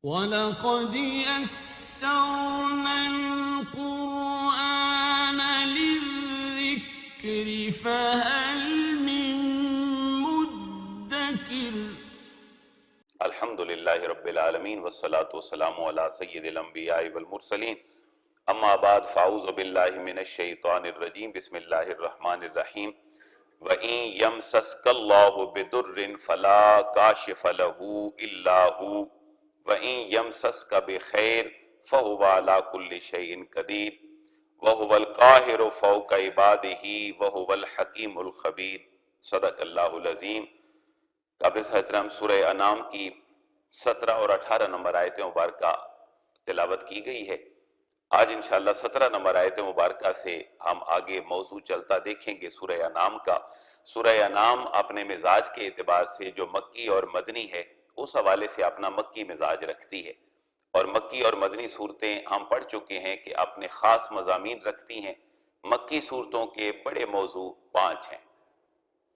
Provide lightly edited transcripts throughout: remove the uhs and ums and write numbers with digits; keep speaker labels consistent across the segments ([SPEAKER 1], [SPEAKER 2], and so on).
[SPEAKER 1] وَلَقَدْ يَسَّرْنَا الْقُرْآنَ لِلذِّكْرِ فَهَلْ مِن مُّدَّكِرٍ۔
[SPEAKER 2] الحمدللہ رب العالمین والصلاة والسلام علی سید الانبیاء والمرسلین، اما بعد فاعوذ باللہ من الشیطان الرجیم، بسم اللہ الرحمن الرحیم۔ وَإِن يَمْسَسْكَ اللَّهُ بِضُرٍّ فَلَا كَاشِفَ لَهُ إِلَّا هُوَ وَإِن يَمْسَسْكَ بِخَيْرٍ فَهُوَ عَلَى كُلِّ شَيْءٍ قَدِيرٌ وَهُوَ الْقَاهِرُ فَوْقَ عِبَادِهِ وَهُوَ الْحَكِيمُ الْخَبِيرُ۔ صدق اللہ العظیم۔ قابل احترام سورہ انعام کی 17 اور 18 نمبر آیت مبارکہ تلاوت کی گئی ہے۔ آج انشاءاللہ 17 نمبر آیت مبارکہ سے ہم آگے موضوع چلتا دیکھیں گے سورہ انعام کا۔ سورہ انعام اپنے مزاج کے اعتبار سے جو مکی اور مدنی ہے، اس حوالے سے اپنا مکی مزاج رکھتی ہے، اور مکی اور مدنی صورتیں ہم پڑھ چکے ہیں کہ اپنے خاص مضامین رکھتی ہیں۔ مکی صورتوں کے بڑے موضوع 5 ہیں۔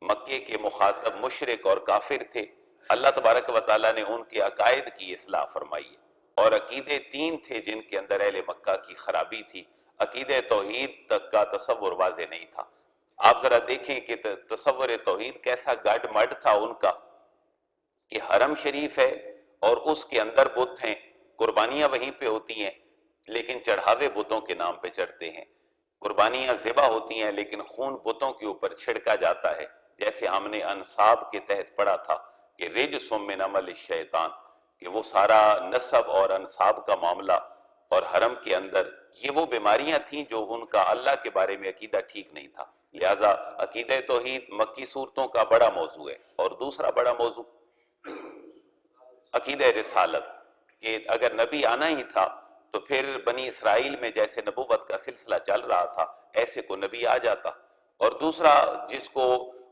[SPEAKER 2] مکے کے مخاطب مشرک اور کافر تھے، اللہ تبارک و تعالیٰ نے ان کے عقائد کی اصلاح فرمائی ہے، اور عقیدے 3 تھے جن کے اندر اہل مکہ کی خرابی تھی۔ عقیدہ توحید تک کا تصور واضح نہیں تھا۔ آپ ذرا دیکھیں کہ تصور توحید کیسا گڈ مڈ تھا ان کا، کہ حرم شریف ہے اور اس کے اندر بت ہیں، قربانیاں وہیں پہ ہوتی ہیں لیکن چڑھاوے بتوں کے نام پہ چڑھتے ہیں، قربانیاں ذبح ہوتی ہیں لیکن خون بتوں کے اوپر چھڑکا جاتا ہے، جیسے ہم نے انصاب کے تحت پڑھا تھا کہ رجس من عمل الشیطان، کہ وہ سارا نسب اور انصاب کا معاملہ اور حرم کے اندر یہ وہ بیماریاں تھیں جو ان کا اللہ کے بارے میں عقیدہ ٹھیک نہیں تھا۔ لہٰذا عقیدہ توحید مکی صورتوں کا بڑا موضوع ہے۔ اور دوسرا بڑا موضوع عقیدہ رسالت، کہ اگر نبی آنا ہی تھا تو پھر بنی اسرائیل میں جیسے نبوت کا سلسلہ چل رہا تھا ایسے کو نبی آ جاتا۔ اور دوسرا جس کو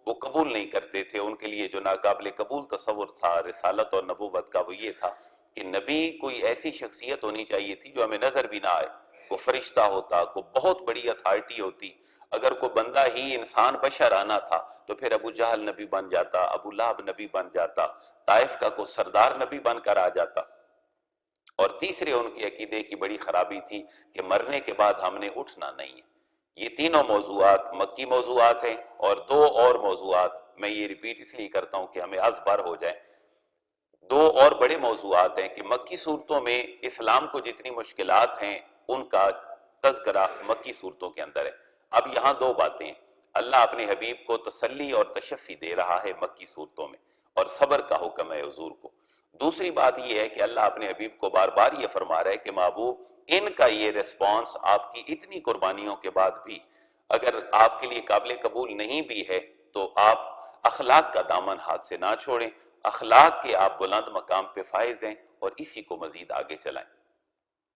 [SPEAKER 2] وہ قبول نہیں کرتے تھے، ان کے لیے جو ناقابل قبول تصور تھا رسالت اور نبوت کا، وہ یہ تھا کہ نبی کوئی ایسی شخصیت ہونی چاہیے تھی جو ہمیں نظر بھی نہ آئے، کوئی فرشتہ ہوتا، کوئی بہت بڑی اتھارٹی ہوتی۔ اگر کوئی بندہ ہی انسان بشر آنا تھا تو پھر ابو جہل نبی بن جاتا، ابو لہب نبی بن جاتا، طائف کا کوئی سردار نبی بن کر آ جاتا۔ اور تیسرے ان کے عقیدے کی بڑی خرابی تھی کہ مرنے کے بعد ہم نے اٹھنا نہیں ہے۔ یہ تینوں موضوعات مکی موضوعات ہیں، اور 2 اور موضوعات میں یہ ریپیٹ اس لیے کرتا ہوں کہ ہمیں ازبر ہو جائیں۔ 2 اور بڑے موضوعات ہیں کہ مکی صورتوں میں اسلام کو جتنی مشکلات ہیں ان کا تذکرہ مکی صورتوں کے اندر ہے۔ اب یہاں 2 باتیں ہیں۔ اللہ اپنے حبیب کو تسلی اور تشفی دے رہا ہے مکی صورتوں میں، اور صبر کا حکم ہے حضور کو۔ دوسری بات یہ ہے کہ اللہ اپنے حبیب کو بار بار یہ فرما رہا ہے کہ محبوب، ان کا یہ ریسپانس آپ کی اتنی قربانیوں کے بعد بھی اگر آپ کے لیے قابل قبول نہیں بھی ہے تو آپ اخلاق کا دامن ہاتھ سے نہ چھوڑیں، اخلاق کے آپ بلند مقام پہ فائز ہیں، اور اسی کو مزید آگے چلائیں۔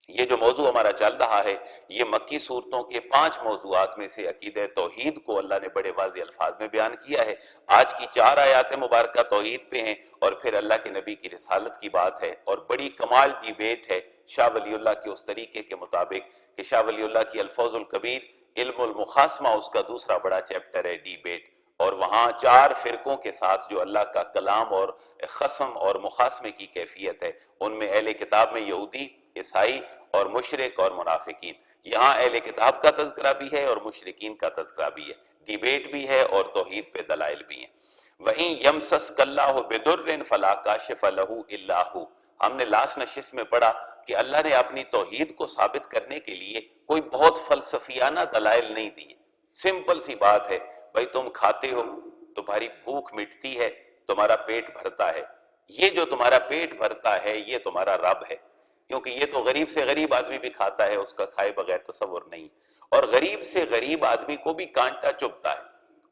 [SPEAKER 2] یہ جو موضوع ہمارا چل رہا ہے یہ مکی صورتوں کے 5 موضوعات میں سے عقیدہ توحید کو اللہ نے بڑے واضح الفاظ میں بیان کیا ہے۔ آج کی 4 آیات مبارکہ توحید پہ ہیں، اور پھر اللہ کے نبی کی رسالت کی بات ہے، اور بڑی کمال ڈیبیٹ ہے شاہ ولی اللہ کے اس طریقے کے مطابق کہ شاہ ولی اللہ کی الفوظ الکبیر علم المخاصمہ اس کا دوسرا بڑا چیپٹر ہے، ڈیبیٹ، اور وہاں 4 فرقوں کے ساتھ جو اللہ کا کلام اور خصم اور مخاصمے کی کیفیت ہے، ان میں اہل کتاب میں یہودی، عیسائی اور مشرک اور منافقین۔ یہاں اہل کتاب کا تذکرہ بھی ہے اور مشرکین کا تذکرہ بھی ہے، ڈیبیٹ بھی ہے اور توحید پہ دلائل بھی ہیں۔ وَإِن يَمْسَسْكَ اللَّهُ بِضُرٍّ فَلَا كَاشِفَ لَهُ إِلَّا هُوَ۔ ہم نے لاسٹ نشست میں پڑھا کہ اللہ نے اپنی توحید کو ثابت کرنے کے لیے کوئی بہت فلسفیانہ دلائل نہیں دیے۔ سمپل سی بات ہے، بھائی تم کھاتے ہو، تمہاری بھوک مٹتی ہے، تمہارا پیٹ بھرتا ہے، یہ جو تمہارا پیٹ بھرتا ہے یہ تمہارا رب ہے، کیونکہ یہ تو غریب سے غریب آدمی بھی کھاتا ہے، اس کا کھائے بغیر تصور نہیں۔ اور غریب سے غریب آدمی کو بھی کانٹا چبھتا ہے،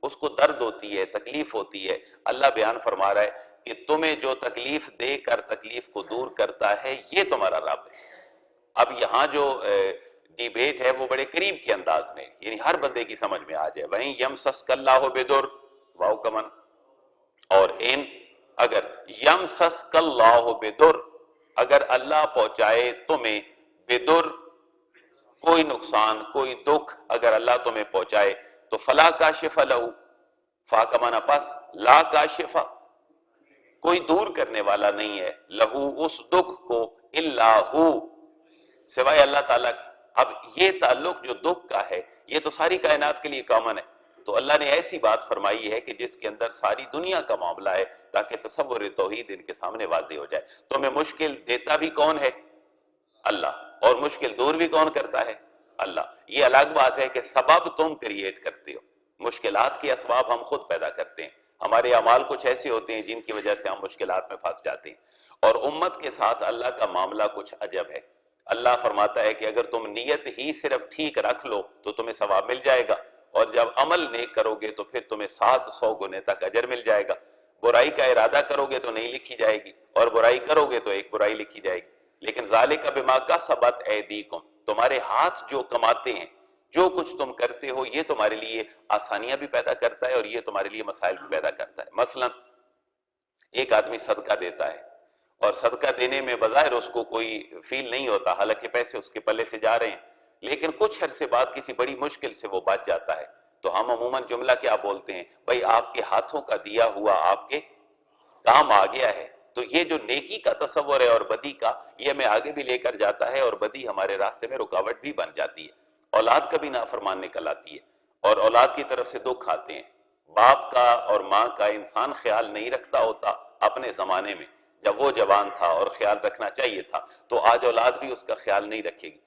[SPEAKER 2] اس کو درد ہوتی ہے، تکلیف ہوتی ہے۔ اللہ بیان فرما رہا ہے کہ تمہیں جو تکلیف دے کر تکلیف کو دور کرتا ہے یہ تمہارا رب ہے۔ اب یہاں جو ڈیبیٹ ہے وہ بڑے قریب کے انداز میں، یعنی ہر بندے کی سمجھ میں آ جائے۔ وہیں یمسسک اللہ بضر، واو کمن، اور ان اگر یمسسک اللہ بضر، اگر اللہ پہنچائے تمہیں بضر، کوئی نقصان کوئی دکھ اگر اللہ تمہیں پہنچائے تو فلا کاشف لہ، فا کا معنی پس، لا کاشف، کوئی دور کرنے والا نہیں ہے، لہو اس دکھ کو، الا ہو، سوائے اللہ تعالیٰ کے۔ اب یہ تعلق جو دکھ کا ہے یہ تو ساری کائنات کے لیے کامن ہے، تو اللہ نے ایسی بات فرمائی ہے کہ جس کے اندر ساری دنیا کا معاملہ ہے، تاکہ تصور توحید ان کے سامنے واضح ہو جائے۔ تمہیں مشکل دیتا بھی کون ہے؟ اللہ، اور مشکل دور بھی کون کرتا ہے؟ اللہ۔ یہ الگ بات ہے کہ سبب تم کریٹ کرتے ہو، مشکلات کے اسباب ہم خود پیدا کرتے ہیں، ہمارے اعمال کچھ ایسے ہوتے ہیں جن کی وجہ سے ہم مشکلات میں پھنس جاتے ہیں۔ اور امت کے ساتھ اللہ کا معاملہ کچھ عجب ہے۔ اللہ فرماتا ہے کہ اگر تم نیت ہی صرف ٹھیک رکھ لو تو تمہیں ثواب مل جائے گا، اور جب عمل نیک کرو گے تو پھر تمہیں 700 گنے تک اجر مل جائے گا۔ برائی کا ارادہ کرو گے تو نہیں لکھی جائے گی، اور برائی کرو گے تو ایک برائی لکھی جائے گی۔ لیکن ذالک بما کسبت ایدیکم، تمہارے ہاتھ جو کماتے ہیں، جو کچھ تم کرتے ہو، یہ تمہارے لیے آسانیاں بھی پیدا کرتا ہے اور یہ تمہارے لیے مسائل بھی پیدا کرتا ہے۔ مثلا ایک آدمی صدقہ دیتا ہے، اور صدقہ دینے میں بظاہر اس کو کوئی فیل نہیں ہوتا، حالانکہ پیسے اس کے پلے سے جا رہے ہیں، لیکن کچھ عرصے بعد کسی بڑی مشکل سے وہ بچ جاتا ہے، تو ہم عموماً جملہ کیا بولتے ہیں؟ بھائی آپ کے ہاتھوں کا دیا ہوا آپ کے کام آ گیا ہے۔ تو یہ جو نیکی کا تصور ہے اور بدی کا، یہ ہمیں آگے بھی لے کر جاتا ہے، اور بدی ہمارے راستے میں رکاوٹ بھی بن جاتی ہے۔ اولاد کبھی نافرمان نکل آتی ہے، اور اولاد کی طرف سے دکھ آتے ہیں۔ باپ کا اور ماں کا انسان خیال نہیں رکھتا ہوتا اپنے زمانے میں، جب وہ جوان تھا اور خیال رکھنا چاہیے تھا، تو آج اولاد بھی اس کا خیال نہیں رکھے گی۔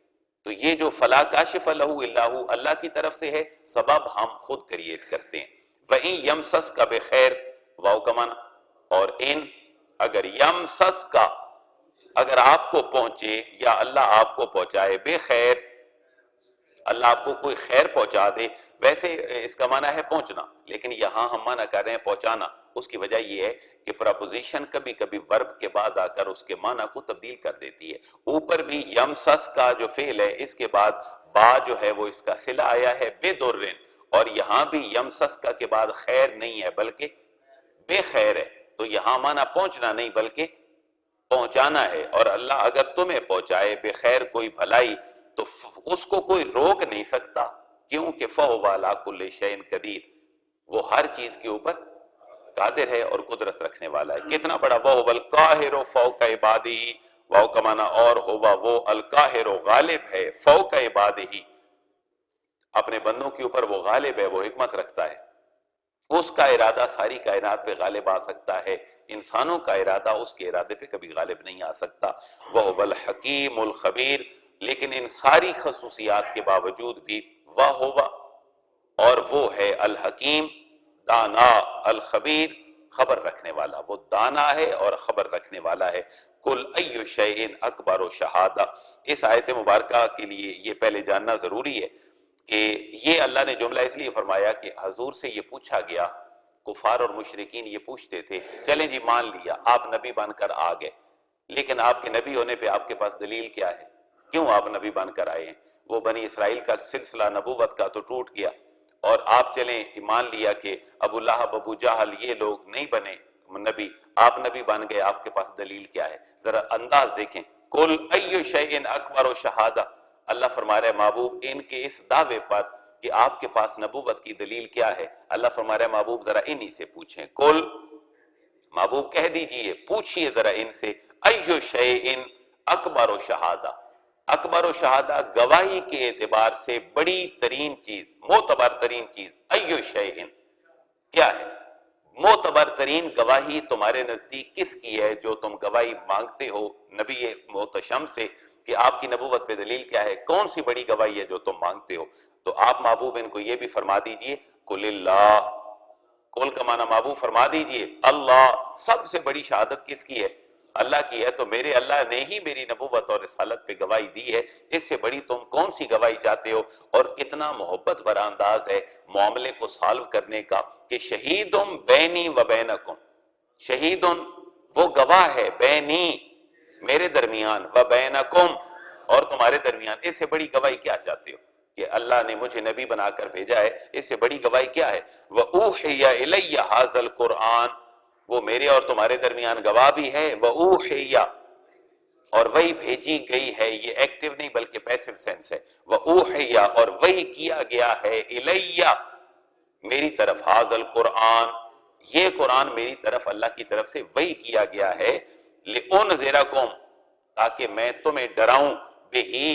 [SPEAKER 2] تو یہ جو فلا کاشف لہ الا ہو اللہ کی طرف سے ہے، سبب ہم خود کریٹ کرتے ہیں۔ وَإِن يَمْسَسْكَ بِخَيْرٍ، واو کا معنی، اور ان اگر یمسس کا، اگر آپ کو پہنچے، یا اللہ آپ کو پہنچائے، بے خیر، اللہ آپ کو کوئی خیر پہنچا دے۔ ویسے اس کا معنی ہے پہنچنا، لیکن یہاں ہم معنی کر رہے ہیں پہنچانا۔ اس کی وجہ یہ ہے کہ پراپوزیشن کبھی کبھی ورب کے بعد آ کر اس کے معنی کو تبدیل کر دیتی ہے۔ اوپر بھی یمسس کا جو فعل ہے، اس کے بعد با جو ہے وہ اس کا صلہ آیا ہے بے درن، اور یہاں بھی یمسس کا کے بعد خیر نہیں ہے بلکہ بے خیر ہے، تو یہاں معنی پہنچنا نہیں بلکہ پہنچانا ہے۔ اور اللہ اگر تمہیں پہنچائے بے خیر کوئی بھلائی، تو اس کو کوئی روک نہیں سکتا، کیونکہ فَهُوَ عَلَىٰ كُلِّ شَيْءٍ قَدِيرٌ، وہ ہر چیز کے اوپر قادر ہے اور قدرت رکھنے والا ہے۔ کتنا بڑا وَهُوَ الْقَاهِرُ فَوْقَ عِبَادِهِ، واو کا معنی اور ہوا وہ القاہر غالب ہے، فوق عبادہ، اپنے بندوں کے اوپر وہ غالب ہے، وہ حکمت رکھتا ہے، اس کا ارادہ ساری کائنات پہ غالب آ سکتا ہے، انسانوں کا ارادہ اس کے ارادے پہ کبھی غالب نہیں آ سکتا۔ وَهُوَ الْحَكِيمُ الْخَبِيرُ، لیکن ان ساری خصوصیات کے باوجود بھی وَهُوَ، اور وہ ہے الحکیم، دانا، الخبیر، خبر رکھنے والا، وہ دانا ہے اور خبر رکھنے والا ہے۔ کل ای شیء اکبر شہادہ، اس آیت مبارکہ کے لیے یہ پہلے جاننا ضروری ہے کہ یہ اللہ نے جملہ اس لیے فرمایا کہ حضور سے یہ پوچھا گیا، کفار اور مشرکین یہ پوچھتے تھے، چلیں جی مان لیا آپ نبی بن کر آ گئے، لیکن آپ کے نبی ہونے پہ آپ کے پاس دلیل کیا ہے؟ کیوں آپ نبی بن کر آئے ہیں؟ وہ بنی اسرائیل کا سلسلہ نبوت کا تو ٹوٹ گیا، اور آپ چلیں مان لیا کہ ابو لہب، ابو جہل یہ لوگ نہیں بنے نبی، آپ نبی بن گئے، آپ کے پاس دلیل کیا ہے؟ ذرا انداز دیکھیں، کل ای شیء اکبر شہادہ، اللہ فرما رہا ہے محبوب ان کے اس دعوے پر کہ آپ کے پاس نبوت کی دلیل کیا ہے، اللہ فرما رہا ہے محبوب ذرا انہی سے پوچھیں، کل محبوب کہہ دیجئے، پوچھئے ذرا ان سے، ای شیء اکبر شہادہ، اکبر و شہادہ گواہی کے اعتبار سے بڑی ترین چیز، معتبر ترین چیز، ای شیء کیا ہے؟ معتبر ترین گواہی تمہارے نزدیک کس کی ہے جو تم گواہی مانگتے ہو نبی محتشم سے کہ آپ کی نبوت پہ دلیل کیا ہے؟ کون سی بڑی گواہی ہے جو تم مانگتے ہو؟ تو آپ محبوب ان کو یہ بھی فرما دیجئے، قل اللہ، قل کا معنی محبوب فرما دیجئے اللہ، سب سے بڑی شہادت کس کی ہے؟ اللہ کی ہے، تو میرے اللہ نے ہی میری نبوت اور رسالت پہ گواہی دی ہے، اس سے بڑی تم کون سی گواہی چاہتے ہو؟ اور کتنا محبت بھرا انداز ہے معاملے کو سالو کرنے کا کہ شہیدم بینی و بینکم، شہیدن وہ گواہ ہے، بینی میرے درمیان، و بینکم اور تمہارے درمیان، اس سے بڑی گواہی کیا چاہتے ہو؟ کہ اللہ نے مجھے نبی بنا کر بھیجا ہے، اس سے بڑی گواہی کیا ہے؟ وَأُوحِيَ إِلَيَّ هَذَا الْقُرْآنِ، وہ میرے اور تمہارے درمیان گواہ بھی ہے، وَأُوحِيَ اور وہی بھیجی گئی ہے، یہ ایکٹیو نہیں بلکہ پیسو سینس ہے، وَأُوحِيَ اور وہی کیا گیا ہے، إِلَيَّ میری طرف، هَذَا الْقُرْآنِ یہ قرآن میری طرف اللہ کی طرف سے وہی کیا گیا ہے، لِأُنذِرَكُمْ تاکہ میں تمہیں ڈراؤں بہی،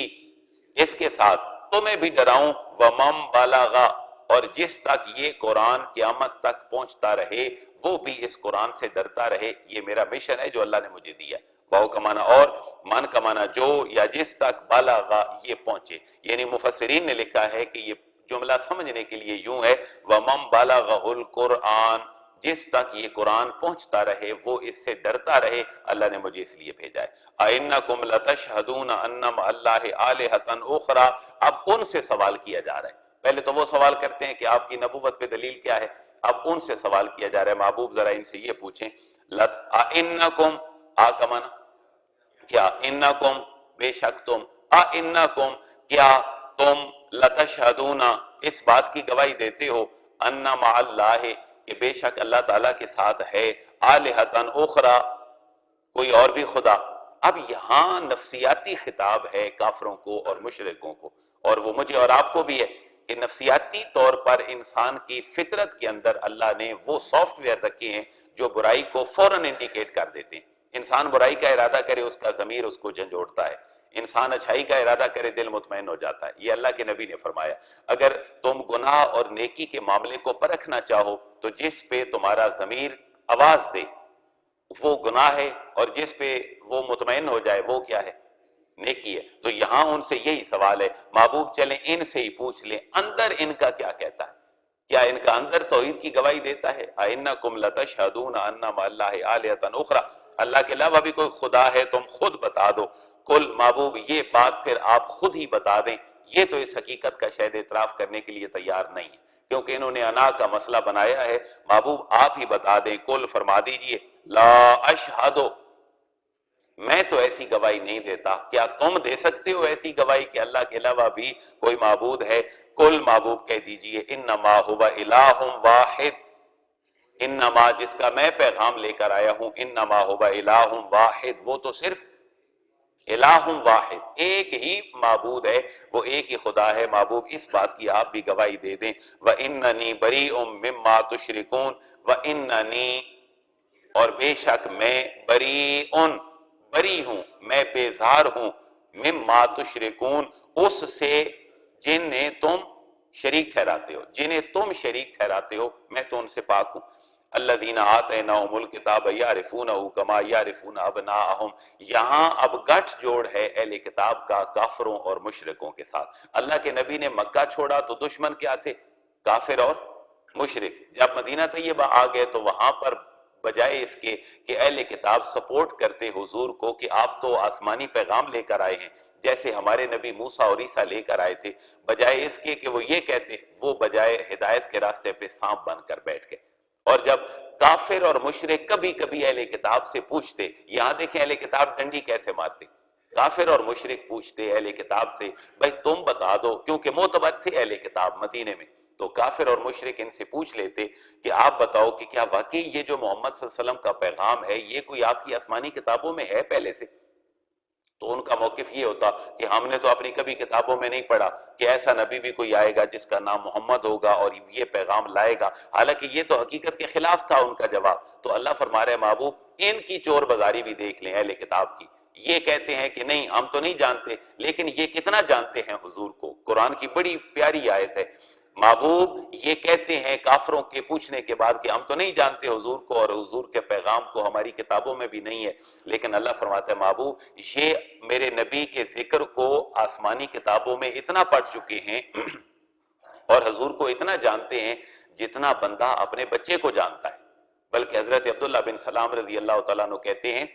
[SPEAKER 2] اس کے ساتھ تمہیں بھی ڈراؤں، ومم بلغا، اور جس تک یہ قرآن قیامت تک پہنچتا رہے وہ بھی اس قرآن سے ڈرتا رہے۔ یہ میرا مشن ہے جو اللہ نے مجھے دیا۔ واو کا معنی اور، من کا معنی جو یا جس تک بلغا یہ پہنچے، یعنی مفسرین نے لکھا ہے کہ یہ جملہ سمجھنے کے لیے یوں ہے وَمَن بَلَغَهُ الْقُرْآنِ، جس تک یہ قرآن پہنچتا رہے وہ اس سے ڈرتا رہے، اللہ نے مجھے اس لیے بھیجا ہے۔ أَإِنَّكُمْ لَتَشْهَدُونَ أَنَّ مَعَ اللَّهِ آلِهَةً أُخْرَىٰ، اب ان سے سوال کیا جا رہا ہے۔ پہلے تو وہ سوال کرتے ہیں کہ آپ کی نبوت پہ دلیل کیا ہے، اب ان سے سوال کیا جا رہا ہے، محبوب ذرا ان سے یہ پوچھیں أَإِنَّكُمْ، کا معنی کیا، انکم بے شک تم، انکم کیا تم، لتشہدون اس بات کی گواہی دیتے ہو، ان مع اللہ کہ بے شک اللہ تعالیٰ کے ساتھ ہے، آلہۃ اخری کوئی اور بھی خدا۔ اب یہاں نفسیاتی خطاب ہے کافروں کو اور مشرکوں کو، اور وہ مجھے اور آپ کو بھی ہے کہ نفسیاتی طور پر انسان کی فطرت کے اندر اللہ نے وہ سافٹ ویئر رکھے ہیں جو برائی کو فوراً انڈیکیٹ کر دیتے ہیں۔ انسان برائی کا ارادہ کرے اس کا ضمیر اس کو جھنجھوڑتا ہے، انسان اچھائی کا ارادہ کرے دل مطمئن ہو جاتا ہے۔ یہ اللہ کے نبی نے فرمایا اگر تم گناہ اور نیکی کے معاملے کو پرکھنا چاہو تو جس پہ تمہارا ضمیر آواز دے وہ گناہ ہے، اور جس پہ وہ مطمئن ہو جائے وہ کیا ہے، نیکی ہے۔ تو یہاں ان سے یہی سوال ہے، محبوب چلیں ان سے ہی پوچھ لیں اندر ان کا کیا کہتا ہے، کیا ان کا اندر توحید کی گواہی دیتا ہے؟ أَإِنَّكُمْ لَتَشْهَدُونَ أَنَّ مَعَ اللَّهِ آلِهَةً أُخْرَىٰ، اللہ کے علاوہ بھی کوئی خدا ہے تم خود بتا دو۔ کل محبوب یہ بات پھر آپ خود ہی بتا دیں، یہ تو اس حقیقت کا شاید اعتراف کرنے کے لیے تیار نہیں ہے کیونکہ انہوں نے انا کا مسئلہ بنایا ہے۔ محبوب آپ ہی بتا دیں، کل فرما دیجئے لا اشہد، میں تو ایسی گواہی نہیں دیتا، کیا تم دے سکتے ہو ایسی گواہی کہ اللہ کے علاوہ بھی کوئی معبود ہے؟ کل محبوب کہہ دیجئے انما هو الہ واحد، انما جس کا میں پیغام لے کر آیا ہوں، انما هو الہ واحد، وہ تو صرف الہ واحد ایک ہی معبود ہے، وہ ایک ہی خدا ہے۔ محبوب اس بات کی آپ بھی گواہی دے دیں، وَإِنَّنِي بَرِيءٌ مِّمَّا تُشْرِكُونَ، وَإِنَّنِي اور بے شک میں بریئن بری ہوں، میں بیزار ہوں، مما تشرکون اس سے جنہیں تم شریک ٹھہراتے ہو، جنہیں تم شریک ٹھہراتے ہو میں تو ان سے پاک ہوں۔ الذین آتیناہم الکتاب یعرفونہ کما یعرفون ابناءہم، یہاں اب گٹھ جوڑ ہے اہل کتاب کا کافروں اور مشرکوں کے ساتھ۔ اللہ کے نبی نے مکہ چھوڑا تو دشمن کیا تھے؟ کافر اور مشرک۔ جب مدینہ طیبہ آ گئے تو وہاں پر بجائے اس کے کہ اہل کتاب سپورٹ کرتے حضور کو کہ آپ تو آسمانی پیغام لے کر آئے ہیں جیسے ہمارے نبی موسیٰ اور عیسیٰ لے کر آئے تھے، بجائے اس کے کہ وہ یہ کہتے، وہ بجائے ہدایت کے راستے پہ سانپ بن کر بیٹھ گئے۔ اور جب کافر اور مشرک کبھی کبھی اہل کتاب سے پوچھتے، یہاں دیکھیں اہل کتاب ڈنڈی کیسے مارتے، کافر اور مشرک پوچھتے اہل کتاب سے بھائی تم بتا دو، کیونکہ معتبر تھے اہل کتاب مدینے میں، تو کافر اور مشرک ان سے پوچھ لیتے کہ آپ بتاؤ کہ کیا واقعی یہ جو محمد صلی اللہ علیہ وسلم کا پیغام ہے یہ کوئی آپ کی آسمانی کتابوں میں ہے پہلے سے؟ تو ان کا موقف یہ ہوتا کہ ہم نے تو اپنی کبھی کتابوں میں نہیں پڑھا کہ ایسا نبی بھی کوئی آئے گا جس کا نام محمد ہوگا اور یہ پیغام لائے گا، حالانکہ یہ تو حقیقت کے خلاف تھا ان کا جواب۔ تو اللہ فرما رہے محبوب ان کی چور بازاری بھی دیکھ لیں اہل کتاب کی، یہ کہتے ہیں کہ نہیں ہم تو نہیں جانتے، لیکن یہ کتنا جانتے ہیں حضور کو۔ قرآن کی بڑی پیاری آیت ہے، محبوب یہ کہتے ہیں کافروں کے پوچھنے کے بعد کہ ہم تو نہیں جانتے حضور کو اور حضور کے پیغام کو ہماری کتابوں میں بھی نہیں ہے، لیکن اللہ فرماتا ہے محبوب یہ میرے نبی کے ذکر کو آسمانی کتابوں میں اتنا پڑھ چکے ہیں اور حضور کو اتنا جانتے ہیں جتنا بندہ اپنے بچے کو جانتا ہے۔ بلکہ حضرت عبداللہ بن سلام رضی اللہ تعالیٰ عنہ کہتے ہیں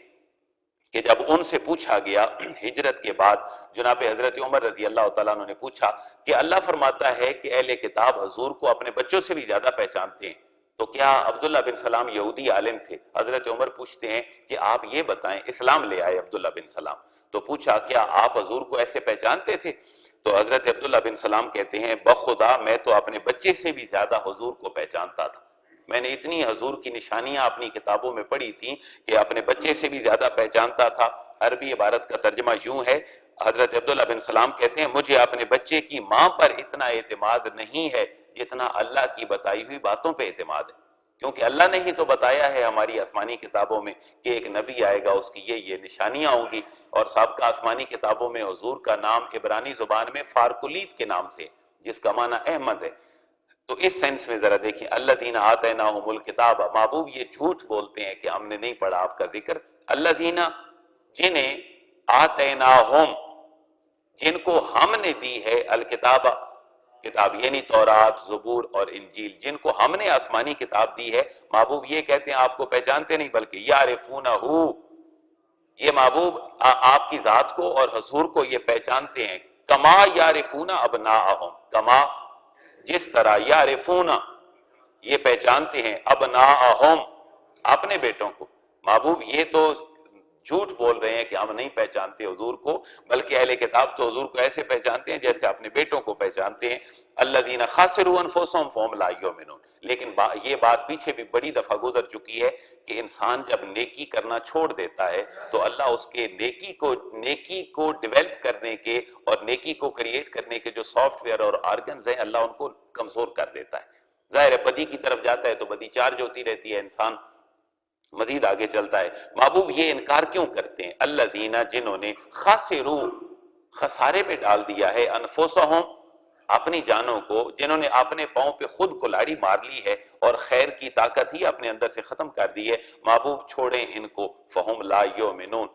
[SPEAKER 2] کہ جب ان سے پوچھا گیا ہجرت کے بعد، جناب حضرت عمر رضی اللہ تعالیٰ عنہ نے پوچھا کہ اللہ فرماتا ہے کہ اہل کتاب حضور کو اپنے بچوں سے بھی زیادہ پہچانتے ہیں، تو کیا عبداللہ بن سلام یہودی عالم تھے؟ حضرت عمر پوچھتے ہیں کہ آپ یہ بتائیں، اسلام لے آئے عبداللہ بن سلام، تو پوچھا کیا آپ حضور کو ایسے پہچانتے تھے؟ تو حضرت عبداللہ بن سلام کہتے ہیں بخدا میں تو اپنے بچے سے بھی زیادہ حضور کو پہچانتا تھا، میں نے اتنی حضور کی نشانیاں اپنی کتابوں میں پڑھی تھیں کہ اپنے بچے سے بھی زیادہ پہچانتا تھا۔ عربی عبارت کا ترجمہ یوں ہے، حضرت عبداللہ بن سلام کہتے ہیں مجھے اپنے بچے کی ماں پر اتنا اعتماد نہیں ہے جتنا اللہ کی بتائی ہوئی باتوں پہ اعتماد ہے۔ کیونکہ اللہ نے ہی تو بتایا ہے ہماری آسمانی کتابوں میں کہ ایک نبی آئے گا، اس کی یہ نشانیاں ہوں گی، اور سابقہ آسمانی کتابوں میں حضور کا نام عبرانی زبان میں فارکولید کے نام سے، جس کا معنی احمد ہے۔ تو اس سینس میں ذرا دیکھیں، الذین آتیناہم الکتاب، محبوب یہ جھوٹ بولتے ہیں کہ ہم نے نہیں پڑھا آپ کا ذکر، الذین جنہیں، آتیناہم جن کو ہم نے دی ہے، الکتاب کتاب یعنی تورات، زبور اور انجیل، جن کو ہم نے آسمانی کتاب دی ہے، محبوب یہ کہتے ہیں آپ کو پہچانتے نہیں بلکہ یعرفونہ، یہ محبوب آپ کی ذات کو اور حضور کو یہ پہچانتے ہیں، کما یعرفون ابناءہم، کما جس طرح، یعرفون یہ پہچانتے ہیں، ابناءہم اپنے بیٹوں کو۔ محبوب یہ تو جھوٹ بول رہے ہیں کہ ہم نہیں پہچانتے حضور کو، بلکہ اہل کتاب تو حضور کو ایسے پہچانتے ہیں جیسے اپنے بیٹوں کو پہچانتے ہیں۔ الذین خسروا انفسهم فهم لا یؤمنون، لیکن یہ بات پیچھے بھی بڑی دفعہ گزر چکی ہے کہ انسان جب نیکی کرنا چھوڑ دیتا ہے تو اللہ اس کے نیکی کو ڈیولپ کرنے کے اور نیکی کو کریٹ کرنے کے جو سافٹ ویئر اور آرگنز ہیں، اللہ ان کو کمزور کر دیتا ہے۔ ظاہر ہے بدی کی طرف جاتا ہے تو بدی چارج ہوتی رہتی ہے، انسان مزید آگے چلتا ہے۔ محبوب یہ انکار کیوں کرتے ہیں؟ الذین جنہوں نے خسروا خسارے میں ڈال دیا ہے، انفسہم اپنی جانوں کو، جنہوں نے اپنے پاؤں پہ خود کلاڑی مار لی ہے اور خیر کی طاقت ہی اپنے اندر سے ختم کر دی ہے، محبوب چھوڑیں ان کو، فہم لا یؤمنون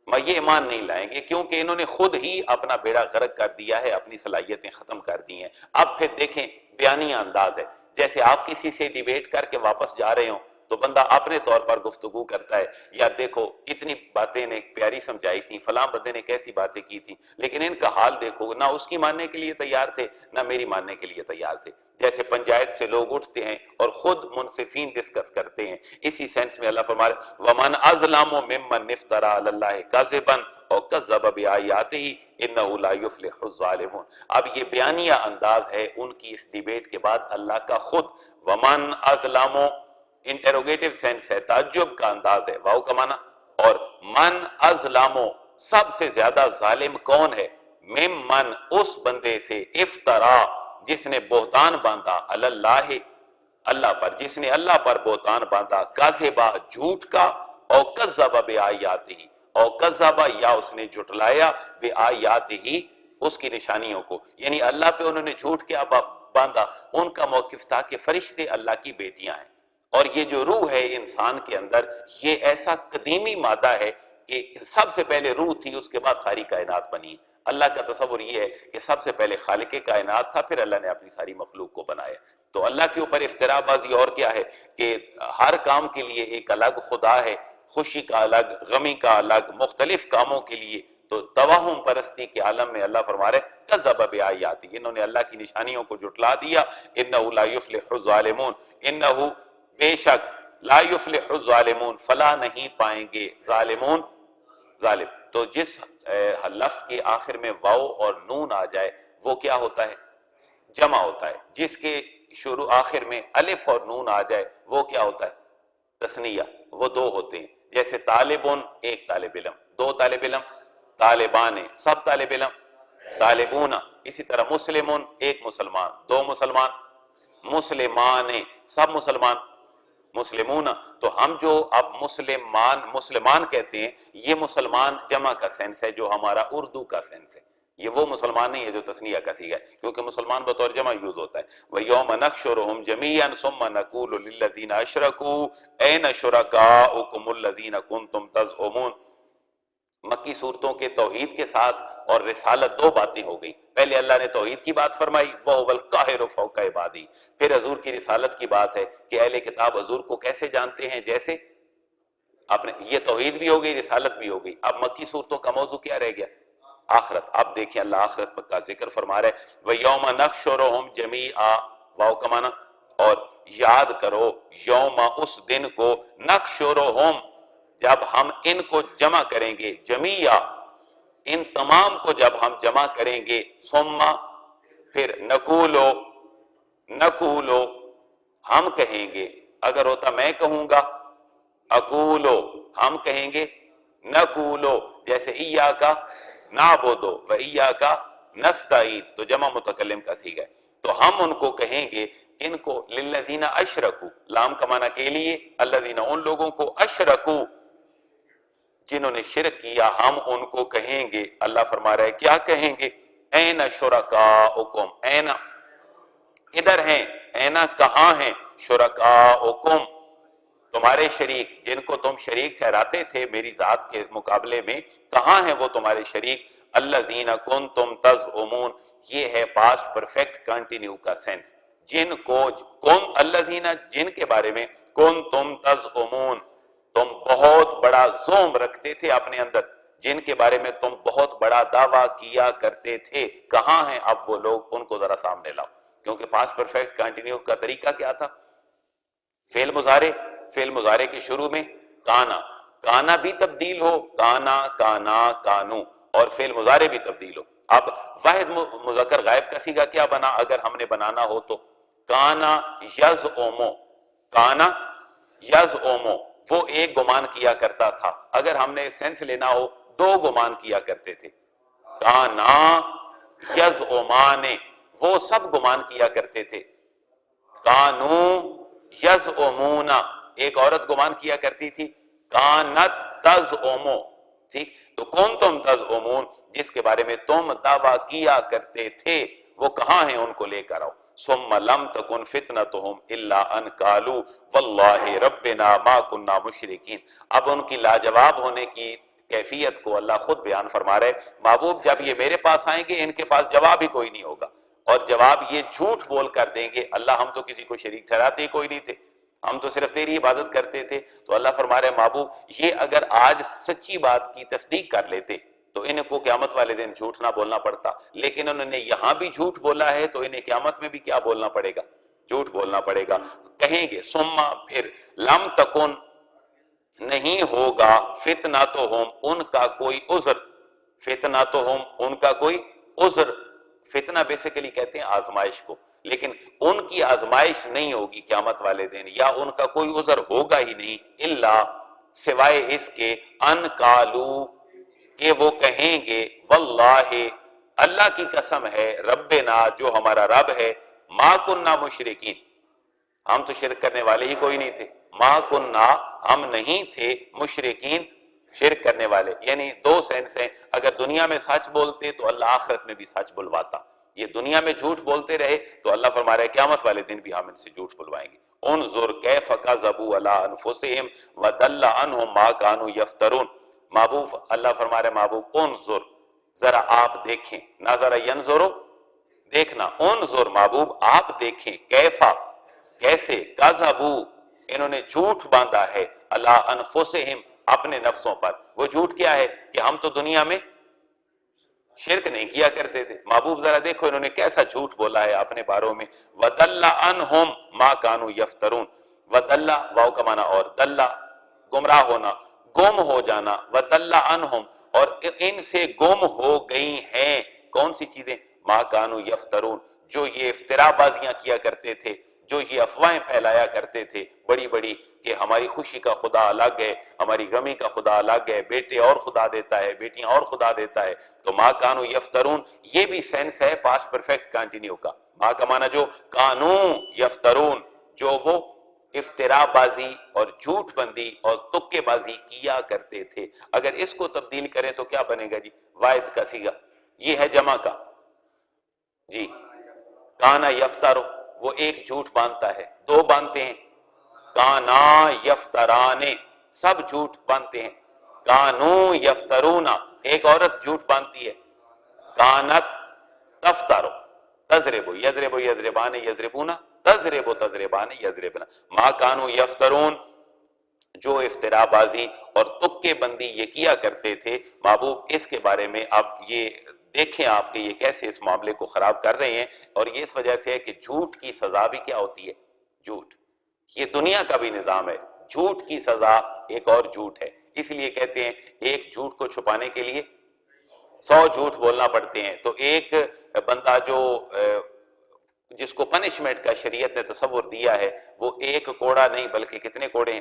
[SPEAKER 2] میں یہ ایمان نہیں لائیں گے، کیونکہ انہوں نے خود ہی اپنا بیڑا غرق کر دیا ہے، اپنی صلاحیتیں ختم کر دی ہیں۔ اب پھر دیکھیں بیانیہ انداز ہے، جیسے آپ کسی سے ڈیبیٹ کر کے واپس جا رہے ہوں تو بندہ اپنے طور پر گفتگو کرتا ہے، یا دیکھو اتنی باتیں نے پیاری سمجھائی تھی، فلاں بندے نے کیسی باتیں کی تھی، لیکن ان کا حال دیکھو، نہ اس کی ماننے کے لیے تیار تھے نہ میری ماننے کے لیے تیار تھے۔ جیسے پنچایت سے لوگ اٹھتے ہیں اور خود منصفین ڈسکس کرتے ہیں، اسی سینس میں اللہ فرما رہے وَمَنْ أَظْلَمُ مِمَّنِ افْتَرَىٰ عَلَى اللَّهِ كَذِبًا أَوْ كَذَّبَ بِآيَاتِهِ إِنَّهُ لَا يُفْلِحُ الظَّالِمُونَ۔ اب یہ بیانیہ انداز ہے ان کی اس ڈیبیٹ کے بعد اللہ کا خود، وَمَنْ أَظْلَمُ انٹروگیٹو سینس ہے، تعجب کا انداز ہے، واو کا معنی، اور من ازلم سب سے زیادہ ظالم کون ہے، ممن اس بندے سے، افطرا جس نے بہتان باندھا، علی اللہ اللہ پر، جس نے اللہ پر بہتان باندھا، کاذبا جھوٹ کا، او کذب بآیاتہ او کذبا یا اس نے جھٹلایا، بآیاتہ اس کی نشانیوں کو، یعنی اللہ پہ انہوں نے جھوٹ کیا باندھا۔ ان کا موقف تھا کہ فرشتے اللہ کی بیٹیاں ہیں، اور یہ جو روح ہے انسان کے اندر، یہ ایسا قدیمی مادہ ہے کہ سب سے پہلے روح تھی، اس کے بعد ساری کائنات بنی۔ اللہ کا تصور یہ ہے کہ سب سے پہلے خالق کائنات تھا، پھر اللہ نے اپنی ساری مخلوق کو بنایا۔ تو اللہ کے اوپر افتراء بازی اور کیا ہے کہ ہر کام کے لیے ایک الگ خدا ہے، خوشی کا الگ، غمی کا الگ، مختلف کاموں کے لیے۔ تو توہم پرستی کے عالم میں اللہ فرما رہے کذب بآیاتہ، انہوں نے اللہ کی نشانیوں کو جھٹلا دیا، انہ لا یفلح الظالمون، انہ بے شک، لا یفلح الظالمون فلاح نہیں پائیں گے ظالمون ظالم۔ تو جس لفظ کے آخر میں واو اور نون آ جائے وہ کیا ہوتا ہے؟ جمع ہوتا ہے۔ جس کے شروع آخر میں الف اور نون آ جائے وہ کیا ہوتا ہے؟ تثنیہ، وہ دو ہوتے ہیں۔ جیسے طالبون ایک طالب علم، دو طالب علم طالبان، سب طالب علم طالبون، اسی طرح مسلمون ایک مسلمان، دو مسلمان مسلمان، سب مسلمان مسلمون۔ تو ہم جو اب مسلمان کہتے ہیں، یہ مسلمان جمع کا سینس ہے جو ہمارا اردو کا سینس ہے، یہ وہ مسلمان نہیں ہے جو تثنیہ کا صیغہ ہے، کیونکہ مسلمان بطور جمع یوز ہوتا ہے۔ وَيَوْمَ نَحْشُرُهُمْ جَمِيعًا ثُمَّ نَقُولُ لِلَّذِينَ أَشْرَكُوا أَيْنَ شُرَكَاؤُكُمُ الَّذِينَ كُنتُمْ تَزْعُمُونَ۔ مکی صورتوں کے توحید کے ساتھ اور رسالت دو باتیں ہو گئی۔ پہلے اللہ نے توحید کی بات فرمائی، وَهُوَ الْقَاهِرُ فَوْقَ عِبَادِهِ، پھر حضور کی رسالت کی بات ہے کہ اہل کتاب حضور کو کیسے جانتے ہیں، جیسے اپنے، یہ توحید بھی ہو گئی، رسالت بھی ہو گئی۔ اب مکی صورتوں کا موضوع کیا رہ گیا؟ آخرت۔ اب دیکھیں اللہ آخرت کا ذکر فرما رہے وَيَوْمَ نَحْشُرُهُمْ جَمِيعًا، واو کا معنی، اور یاد کرو یوم اس دن کو، نَحْشُرُهُمْ جب ہم ان کو جمع کریں گے، جمیعہ ان تمام کو جب ہم جمع کریں گے، ثم پھر نقولو ہم کہیں گے، اگر ہوتا میں کہوں گا، اقولو ہم کہیں گے، نقولو جیسے ایاک نعبد و ایاک نستعین، تو جمع متکلم کا صیغہ ہے۔ تو ہم ان کو کہیں گے ان کو للذین اشرکو، لام کا معنی کے لیے، الذین ان لوگوں کو، اشرکو جنہوں نے شرک کیا، ہم ان کو کہیں گے، اللہ فرما رہا ہے کیا کہیں گے، این شرکاؤکم، این ادھر ہیں، اینا کہاں ہیں، شرکاؤکم تمہارے شریک جن کو تم شریک ٹھہراتے تھے میری ذات کے مقابلے میں، کہاں ہیں وہ تمہارے شریک، الذین کنتم تزعمون، یہ ہے پاسٹ پرفیکٹ کنٹینیو کا سینس، جن کو الذین جن کے بارے میں کنتم تزعمون تم بہت بڑا زوم رکھتے تھے اپنے اندر، جن کے بارے میں تم بہت بڑا دعویٰ کیا کرتے تھے، کہاں ہیں اب وہ لوگ، ان کو ذرا سامنے لاؤ، کیونکہ پاسٹ پرفیکٹ کنٹینیو کا طریقہ کیا تھا، فعل مضارع کے شروع میں کانا، کانا بھی تبدیل ہو، کانا کانا کانو، اور فعل مضارع بھی تبدیل ہو۔ اب واحد مذکر غائب کا صیغہ کیا بنا اگر ہم نے بنانا ہو تو، کانا یزعمو، کانا یزعمو وہ ایک گمان کیا کرتا تھا، اگر ہم نے سینس لینا ہو دو گمان کیا کرتے تھے، کانا یزعمان وہ سب گمان کیا کرتے تھے، کانو یزعمون ایک عورت گمان کیا کرتی تھی، کانت تزعمو، ٹھیک، تو کنتم تزعمون جس کے بارے میں تم دعویٰ کیا کرتے تھے وہ کہاں ہیں، ان کو لے کر آؤ، ثم لم تکن فتنتهم الا ان قالوا واللہ ربنا ما كنا مشرکین، اب ان کی لاجواب ہونے کی کیفیت کو اللہ خود بیان فرما رہے، محبوب جب یہ میرے پاس آئیں گے ان کے پاس جواب ہی کوئی نہیں ہوگا، اور جواب یہ جھوٹ بول کر دیں گے، اللہ ہم تو کسی کو شریک ٹھہراتے ہی کوئی نہیں تھے، ہم تو صرف تیری عبادت کرتے تھے، تو اللہ فرما رہے محبوب یہ اگر آج سچی بات کی تصدیق کر لیتے تو انہیں کو قیامت والے دن جھوٹ نہ بولنا پڑتا، لیکن انہوں نے یہاں بھی جھوٹ بولا ہے تو انہیں قیامت میں بھی کیا بولنا پڑے گا، جھوٹ بولنا پڑے گا، کہیں گے ثم پھر لم تکن نہیں ہوگا فتنتہم ان کا کوئی عذر، فتنتہم ان کا کوئی عذر، فتنہ بیسیکلی کہتے ہیں آزمائش کو، لیکن ان کی آزمائش نہیں ہوگی قیامت والے دن، یا ان کا کوئی عذر ہوگا ہی نہیں، الا سوائے اس کے ان قالو کہ وہ کہیں گے، واللہ اللہ کی قسم ہے، ربنا جو ہمارا رب ہے، ما کننا مشرکین ہم تو شرک کرنے والے ہی کوئی نہیں تھے، ما کننا ہم نہیں تھے، مشرکین شرک کرنے والے، یعنی دو سینس ہیں، اگر دنیا میں سچ بولتے تو اللہ آخرت میں بھی سچ بلواتا، یہ دنیا میں جھوٹ بولتے رہے تو اللہ فرما رہا ہے قیامت والے دن بھی ہم ان سے جھوٹ بلوائیں گے، انظر کیف کذبوا علی انفسہم وضل عنہم ما کانوا یفترون، محبوب اللہ فرما رہے محبوب انظر ذرا آپ دیکھیں، نہ ذرا ینظرو دیکھنا، انظر محبوب آپ دیکھیں، کیفا کیسے، کذبوا انہوں نے جھوٹ باندھا ہے، علی انفسہم اپنے نفسوں پر، وہ جھوٹ کیا ہے کہ ہم تو دنیا میں شرک نہیں کیا کرتے تھے، محبوب ذرا دیکھو انہوں نے کیسا جھوٹ بولا ہے اپنے باروں میں، وَدَلَّ عَنْهُمْ مَا كَانُوا يَفْتَرُونَ، وَدَلَّ واو کا معنی اور دلّ گمراہ ہونا، گم ہو جانا، وَدَلَّ عَنْهُمْ اور ان سے گم ہو گئی ہیں کون سی چیزیں، مَا كَانُوا يَفْتَرُونَ جو یہ افتراء بازیاں کیا کرتے تھے، جو یہ افواہیں پھیلایا کرتے تھے بڑی بڑی کہ ہماری خوشی کا خدا الگ ہے، ہماری غمی کا خدا الگ ہے، بیٹے اور خدا دیتا ہے، بیٹیاں اور خدا دیتا ہے، تو ما کانو یفترون یہ بھی سینس ہے پاسٹ پرفیکٹ کنٹینیو کا، ما کا معنی جو کانو یفترون جو وہ افتراء بازی اور جھوٹ بندی اور تکے بازی کیا کرتے تھے، اگر اس کو تبدیل کریں تو کیا بنے گا جی، واحد کا صیغہ، یہ ہے جمع کا جی، کانا یفترو وہ ایک جھوٹ باندھتا ہے، دو باندھتے ہیں، کانا یفترانے سب جھوٹ باندھتے ہیں، کانو یفترونا ایک عورت جھوٹ باندھتی ہے، کانت تفترو تضربو یضربو یضربان یضربونا تضربو تضربان یضربنا، ما کانو یفترون جو افتراء بازی اور تکے بندی یہ کیا کرتے تھے، محبوب اس کے بارے میں اب یہ دیکھیں آپ کہ یہ کیسے اس معاملے کو خراب کر رہے ہیں، اور یہ اس وجہ سے ہے کہ جھوٹ کی سزا بھی کیا ہوتی ہے، جھوٹ، یہ دنیا کا بھی نظام ہے، جھوٹ کی سزا ایک اور جھوٹ ہے، اس لیے کہتے ہیں ایک جھوٹ کو چھپانے کے لیے 100 جھوٹ بولنا پڑتے ہیں، تو ایک بندہ جو جس کو پنشمنٹ کا شریعت نے تصور دیا ہے وہ ایک کوڑا نہیں بلکہ کتنے کوڑے ہیں،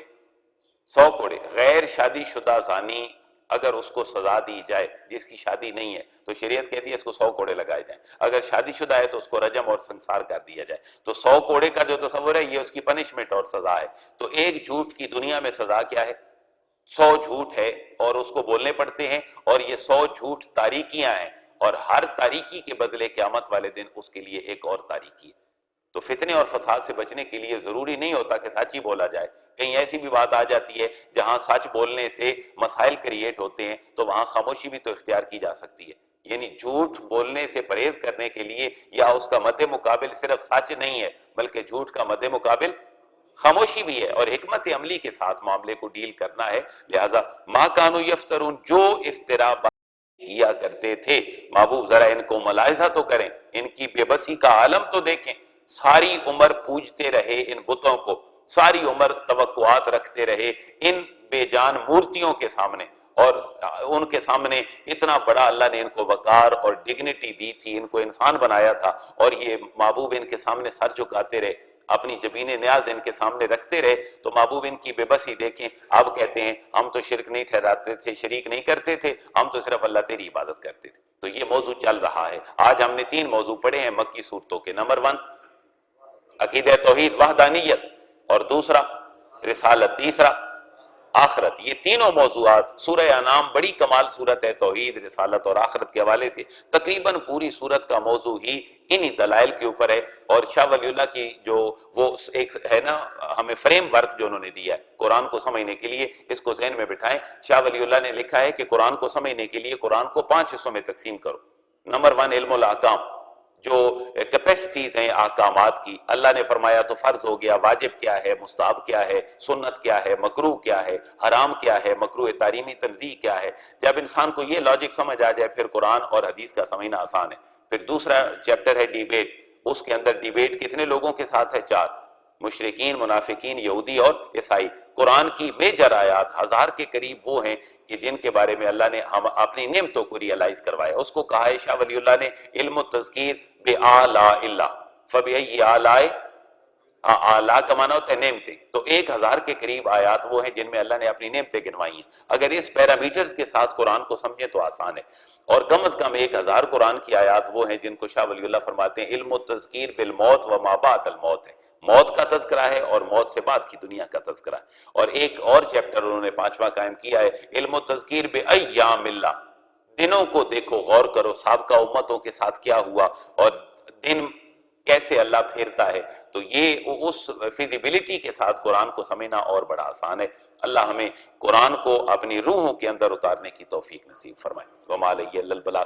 [SPEAKER 2] 100 کوڑے، غیر شادی شدہ زانی اگر اس کو سزا دی جائے جس کی شادی نہیں ہے تو شریعت کہتی ہے اس کو 100 کوڑے لگائے جائیں، اگر شادی شدہ ہے تو اس کو رجم اور سنسار کر دیا جائے. تو 100 کوڑے کا جو تصور ہے یہ اس کی پنشمنٹ اور سزا ہے. تو ایک جھوٹ کی دنیا میں سزا کیا ہے؟ 100 جھوٹ ہے اور اس کو بولنے پڑتے ہیں، اور یہ 100 جھوٹ تاریکیاں ہیں، اور ہر تاریکی کے بدلے قیامت والے دن اس کے لیے ایک اور تاریکی ہے. تو فتنے اور فساد سے بچنے کے لیے ضروری نہیں ہوتا کہ سچ ہی بولا جائے. کہیں ایسی بھی بات آ جاتی ہے جہاں سچ بولنے سے مسائل کریٹ ہوتے ہیں تو وہاں خاموشی بھی تو اختیار کی جا سکتی ہے. یعنی جھوٹ بولنے سے پرہیز کرنے کے لیے یا اس کا مد مقابل صرف سچ نہیں ہے بلکہ جھوٹ کا مد مقابل خاموشی بھی ہے، اور حکمت عملی کے ساتھ معاملے کو ڈیل کرنا ہے. لہذا ما کانوا یفترون، جو افترا کیا کرتے تھے. محبوب ذرا ان کو ملاحظہ تو کریں، ان کی بے بسی کا عالم تو دیکھیں. ساری عمر پوجتے رہے ان بتوں کو، ساری عمر توقعات رکھتے رہے ان بے جان مورتیوں کے سامنے، اور ان کے سامنے اتنا بڑا اللہ نے ان کو وقار اور ڈگنیٹی دی تھی، ان کو انسان بنایا تھا، اور یہ محبوب ان کے سامنے سر جھکاتے رہے، اپنی جبین نیاز ان کے سامنے رکھتے رہے. تو محبوب ان کی بے بسی دیکھیں. آپ کہتے ہیں ہم تو شرک نہیں ٹھہراتے تھے، شریک نہیں کرتے تھے، ہم تو صرف اللہ تیری عبادت کرتے تھے. تو یہ موضوع چل رہا ہے. آج ہم نے 3 موضوع پڑھے ہیں مکی صورتوں کے. نمبر 1 عقیدہ توحید وحدانیت، اور دوسرا رسالت، تیسرا آخرت. یہ تینوں موضوعات سورہ انعام بڑی کمال صورت ہے توحید، رسالت اور آخرت کے حوالے سے. تقریباً پوری صورت کا موضوع ہی انہی دلائل کے اوپر ہے. اور شاہ ولی اللہ کی جو وہ ایک ہے نا ہمیں فریم ورک جو انہوں نے دیا ہے قرآن کو سمجھنے کے لیے، اس کو ذہن میں بٹھائیں. شاہ ولی اللہ نے لکھا ہے کہ قرآن کو سمجھنے کے لیے قرآن کو 5 حصوں میں تقسیم کرو. نمبر 1 علم الاحکام، جو کیپیسٹیز ہیں احکامات کی. اللہ نے فرمایا تو فرض ہو گیا، واجب کیا ہے، مستحب کیا ہے، سنت کیا ہے، مکروہ کیا ہے، حرام کیا ہے، مکروہ تحریمی تنزیہ کیا ہے. جب انسان کو یہ لاجک سمجھ آ جائے پھر قرآن اور حدیث کا سمجھنا آسان ہے. پھر دوسرا چیپٹر ہے ڈیبیٹ. اس کے اندر ڈیبیٹ کتنے لوگوں کے ساتھ ہے؟ 4، مشرکین، منافقین، یہودی اور عیسائی. قرآن کی میجر آیات 1000 کے قریب وہ ہیں کہ جن کے بارے میں اللہ نے ہم اپنی نعمتوں کو ریئلائز کروایا. اس کو کہا ہے شاہ ولی اللہ نے علم التذکیر بآلاء اللہ، فبأي آلاء، آلاء کا معنی ہوتا ہے نعمتیں. تو 1000 کے قریب آیات وہ ہیں جن میں اللہ نے اپنی نعمتیں گنوائی ہیں. اگر اس پیرامیٹرز کے ساتھ قرآن کو سمجھیں تو آسان ہے. اور کم از کم 1000 قرآن کی آیات وہ ہیں جن کو شاہ ولی اللہ فرماتے ہیں علم التذکیر بالموت وما بعد الموت ہے. موت کا تذکرہ ہے اور موت سے بعد کی دنیا کا تذکرہ ہے. اور ایک اور چیپٹر انہوں نے 5واں قائم کیا ہے علم التذکیر بأیام اللہ. دنوں کو دیکھو، غور کرو سابقہ امتوں کے ساتھ کیا ہوا اور دن کیسے اللہ پھیرتا ہے. تو یہ اس فیزیبلٹی کے ساتھ قرآن کو سمجھنا اور بڑا آسان ہے. اللہ ہمیں قرآن کو اپنی روحوں کے اندر اتارنے کی توفیق نصیب فرمائے. وما علیہ الا البلاغ.